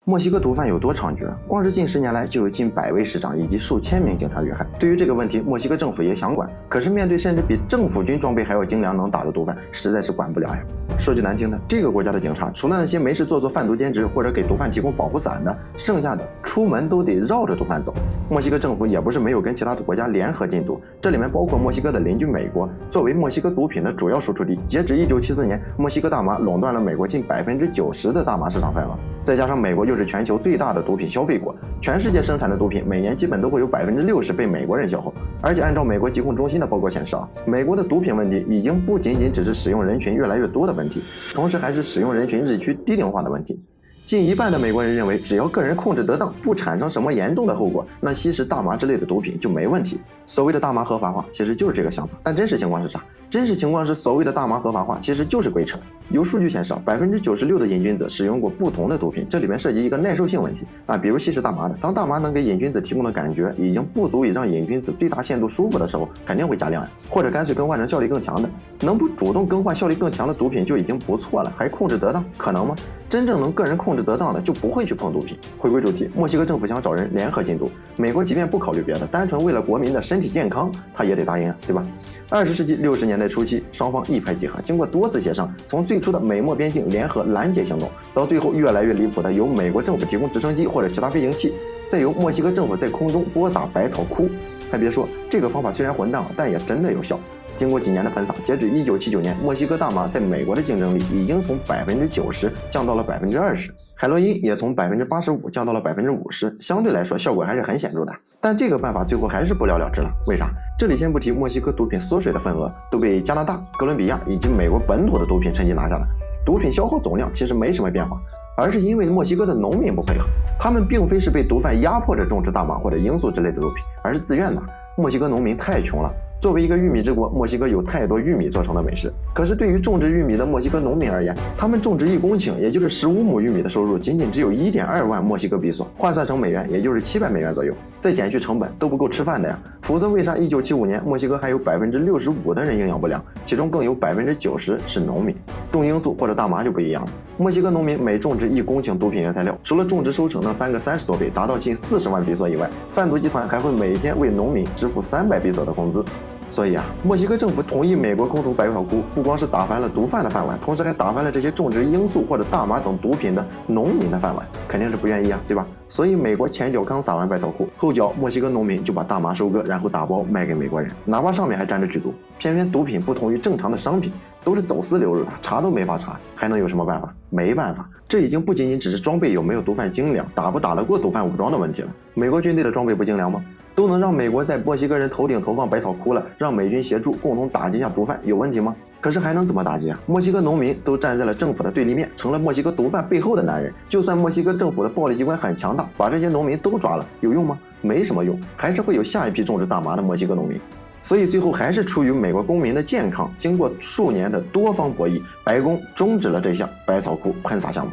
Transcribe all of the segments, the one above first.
墨西哥毒贩有多猖獗？光是近10年来就有近100位市长以及数千名警察遇害。对于这个问题，墨西哥政府也想管，可是面对甚至比政府军装备还要精良能打的毒贩，实在是管不了呀。说句难听的，这个国家的警察除了那些没事做贩毒兼职或者给毒贩提供保护伞的，剩下的出门都得绕着毒贩走。墨西哥政府也不是没有跟其他的国家联合禁毒，这里面包括墨西哥的邻居美国。作为墨西哥毒品的主要输出地，截止1974年，墨西哥大麻垄断了美国近90%的大麻市场份额。再加上美国又是全球最大的毒品消费国，全世界生产的毒品每年基本都会有60%被美国人消耗。而且按照美国疾控中心的报告显示美国的毒品问题已经不仅仅只是使用人群越来越多的问题，同时还是使用人群日趋低龄化的问题。近1半的美国人认为，只要个人控制得当，不产生什么严重的后果，那吸食大麻之类的毒品就没问题。所谓的大麻合法化，其实就是这个想法。但真实情况是啥？真实情况是，所谓的大麻合法化其实就是鬼扯。有数据显示，96%的瘾君子使用过不同的毒品，这里面涉及一个耐受性问题比如吸食大麻的，当大麻能给瘾君子提供的感觉已经不足以让瘾君子最大限度舒服的时候，肯定会加量呀，或者干脆更换成效力更强的。能不主动更换效力更强的毒品就已经不错了，还控制得当，可能吗？真正能个人控制得当的就不会去碰毒品。回归主题，墨西哥政府想找人联合禁毒，美国即便不考虑别的，单纯为了国民的身体健康，他也得答应对吧？20世纪60年代初期，双方一拍即合，经过多次协商，从最初的美墨边境联合拦截行动，到最后越来越离谱的由美国政府提供直升机或者其他飞行器，再由墨西哥政府在空中播撒百草枯。还别说，这个方法虽然混蛋了，但也真的有效。经过几年的喷洒，截止1979年，墨西哥大麻在美国的竞争力已经从90%降到了20%，海洛因也从85%降到了50%，相对来说效果还是很显著的。但这个办法最后还是不了了之了，为啥？这里先不提墨西哥毒品缩水的份额都被加拿大、哥伦比亚以及美国本土的毒品趁机拿下了，毒品消耗总量其实没什么变化，而是因为墨西哥的农民不配合，他们并非是被毒贩压迫着种植大麻或者罂粟之类的毒品，而是自愿的。墨西哥农民太穷了，作为一个玉米之国，墨西哥有太多玉米做成的美食。可是对于种植玉米的墨西哥农民而言，他们种植1公顷，也就是15亩玉米的收入，仅仅只有1.2万墨西哥比索，换算成美元，也就是700美元左右。再减去成本，都不够吃饭的呀。否则为啥1975年墨西哥还有65%的人营养不良，其中更有90%是农民？种罂粟或者大麻就不一样了。墨西哥农民每种植1公顷毒品原材料，除了种植收成能翻个30多倍，达到近40万比索以外，贩毒集团还会每天为农民支付300比索的工资。所以墨西哥政府同意美国空投百草枯，不光是打翻了毒贩的饭碗，同时还打翻了这些种植罂粟或者大麻等毒品的农民的饭碗，肯定是不愿意对吧？所以美国前脚刚撒完百草枯，后脚墨西哥农民就把大麻收割，然后打包卖给美国人，哪怕上面还沾着剧毒。偏偏毒品不同于正常的商品，都是走私流入的，查都没法查，还能有什么办法？没办法，这已经不仅仅只是装备有没有毒贩精良，打不打得过毒贩武装的问题了。美国军队的装备不精良吗？都能让美国在墨西哥人头顶投放百草枯了，让美军协助共同打击下毒贩，有问题吗？可是还能怎么打击墨西哥农民都站在了政府的对立面，成了墨西哥毒贩背后的男人。就算墨西哥政府的暴力机关很强大，把这些农民都抓了，有用吗？没什么用，还是会有下一批种植大麻的墨西哥农民。所以最后还是出于美国公民的健康，经过数年的多方博弈，白宫终止了这项百草枯喷洒项目。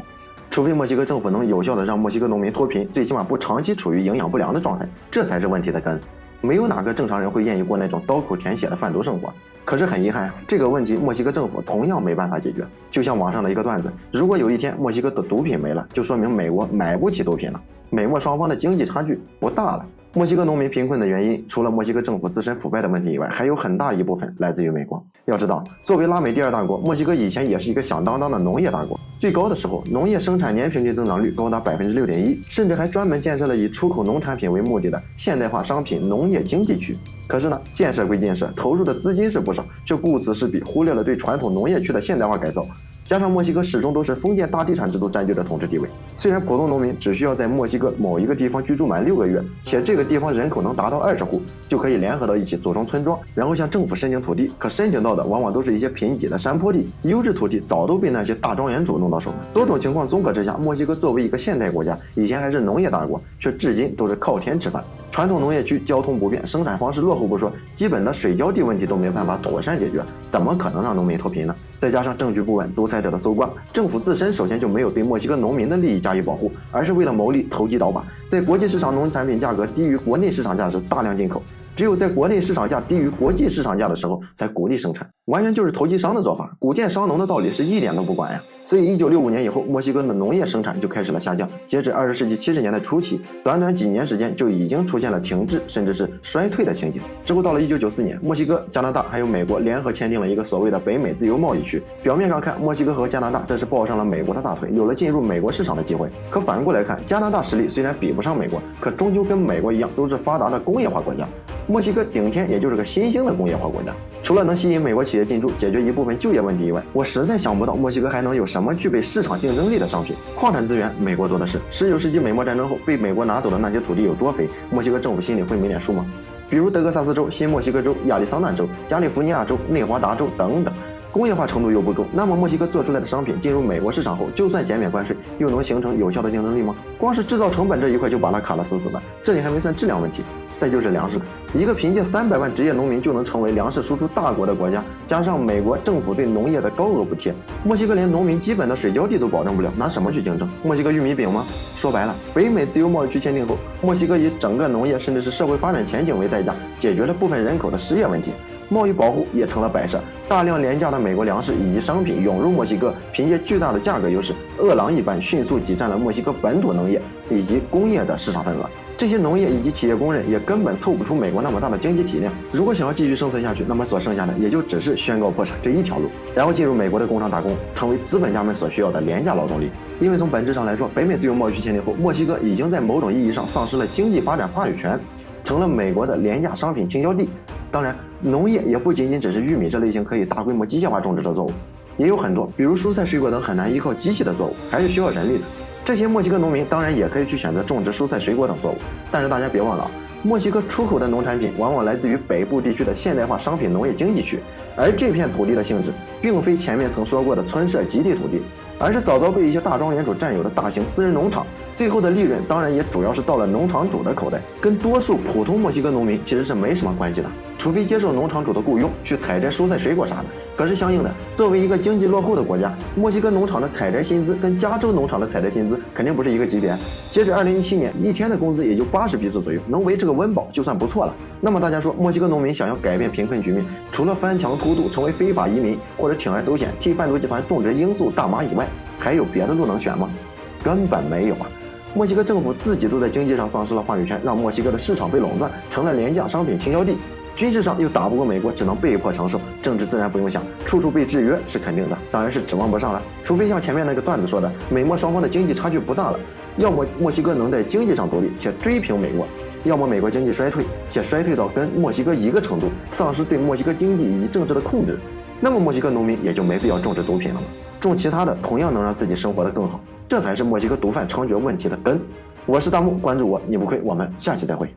除非墨西哥政府能有效地让墨西哥农民脱贫，最起码不长期处于营养不良的状态，这才是问题的根。没有哪个正常人会愿意过那种刀口舔血的贩毒生活。可是很遗憾这个问题墨西哥政府同样没办法解决。就像网上的一个段子，如果有一天墨西哥的毒品没了，就说明美国买不起毒品了，美墨双方的经济差距不大了。墨西哥农民贫困的原因，除了墨西哥政府自身腐败的问题以外，还有很大一部分来自于美国。要知道，作为拉美第2大国，墨西哥以前也是一个响当当的农业大国，最高的时候，农业生产年平均增长率高达6.1%，甚至还专门建设了以出口农产品为目的的现代化商品农业经济区。可是呢，建设归建设，投入的资金是不少，却顾此失彼，忽略了对传统农业区的现代化改造。加上墨西哥始终都是封建大地产制度占据着统治地位，虽然普通农民只需要在墨西哥某一个地方居住满6个月，且这个地方人口能达到20户，就可以联合到一起组成村庄，然后向政府申请土地。可申请到的往往都是一些贫瘠的山坡地，优质土地早都被那些大庄园主弄到手了。多种情况综合之下，墨西哥作为一个现代国家，以前还是农业大国，却至今都是靠天吃饭。传统农业区交通不便，生产方式落后不说，基本的水浇地问题都没办法妥善解决，怎么可能让农民脱贫呢？再加上政局不稳，独裁者的搜刮，政府自身首先就没有对墨西哥农民的利益加以保护，而是为了牟利投机倒把，在国际市场农产品价格低于国内市场价时大量进口，只有在国内市场价低于国际市场价的时候才鼓励生产，完全就是投机商的做法，谷贱伤农的道理是一点都不管呀。所以1965年以后，墨西哥的农业生产就开始了下降。截至20世纪70年代初期，短短几年时间就已经出现了停滞甚至是衰退的情形。之后到了1994年，墨西哥、加拿大还有美国联合签订了一个所谓的北美自由贸易区。表面上看，墨西哥和加拿大这是抱上了美国的大腿，有了进入美国市场的机会。可反过来看，加拿大实力虽然比不上美国，可终究跟美国一样，都是发达的工业化国家。墨西哥顶天也就是个新兴的工业化国家，除了能吸引美国企业进驻，解决一部分就业问题以外，我实在想不到墨西哥还能有什么具备市场竞争力的商品。矿产资源美国多的是，19世纪美墨战争后被美国拿走的那些土地有多肥，墨西哥政府心里会没点数吗？比如德克萨斯州、新墨西哥州、亚利桑那州、加利福尼亚州、内华达州等等。工业化程度又不够，那么墨西哥做出来的商品进入美国市场后，就算减免关税，又能形成有效的竞争力吗？光是制造成本这一块就把它卡得死死的，这里还没算质量问题。再就是粮食了，一个凭借300万职业农民就能成为粮食输出大国的国家，加上美国政府对农业的高额补贴，墨西哥连农民基本的水浇地都保证不了，拿什么去竞争？墨西哥玉米饼吗？说白了，北美自由贸易区签订后，墨西哥以整个农业甚至是社会发展前景为代价，解决了部分人口的失业问题。贸易保护也成了摆设，大量廉价的美国粮食以及商品涌入墨西哥，凭借巨大的价格优势，饿狼一般迅速挤占了墨西哥本土农业以及工业的市场份额。这些农业以及企业工人也根本凑不出美国那么大的经济体量，如果想要继续生存下去，那么所剩下的也就只是宣告破产这一条路，然后进入美国的工厂打工，成为资本家们所需要的廉价劳动力。因为从本质上来说，北美自由贸易区签订后，墨西哥已经在某种意义上丧失了经济发展话语权，成了美国的廉价商品倾销地。当然，农业也不仅仅只是玉米这类型可以大规模机械化种植的作物，也有很多，比如蔬菜水果等很难依靠机器的作物，还是需要人力的。这些墨西哥农民当然也可以去选择种植蔬菜水果等作物，但是大家别忘了，墨西哥出口的农产品往往来自于北部地区的现代化商品农业经济区，而这片土地的性质并非前面曾说过的村社集体土地，而是早早被一些大庄园主占有的大型私人农场，最后的利润当然也主要是到了农场主的口袋，跟多数普通墨西哥农民其实是没什么关系的，除非接受农场主的雇佣去采摘蔬菜水果啥的。可是相应的，作为一个经济落后的国家，墨西哥农场的采摘薪资跟加州农场的采摘薪资肯定不是一个级别。截止2017年，一天的工资也就80比索左右，能维持个温饱就算不错了。那么大家说，墨西哥农民想要改变贫困局面，除了翻墙突渡成为非法移民，或者铤而走险替贩毒集团种植罂粟、大麻以外，还有别的路能选吗？根本没有啊！墨西哥政府自己都在经济上丧失了话语权，让墨西哥的市场被垄断，成了廉价商品倾销地。军事上又打不过美国，只能被迫承受。政治自然不用想，处处被制约是肯定的，当然是指望不上了。除非像前面那个段子说的，美墨双方的经济差距不大了，要么墨西哥能在经济上独立且追平美国，要么美国经济衰退且衰退到跟墨西哥一个程度，丧失对墨西哥经济以及政治的控制，那么墨西哥农民也就没必要种植毒品了嘛，种其他的同样能让自己生活得更好，这才是墨西哥毒贩猖獗问题的根。我是大木，关注我，你不亏。我们下期再会。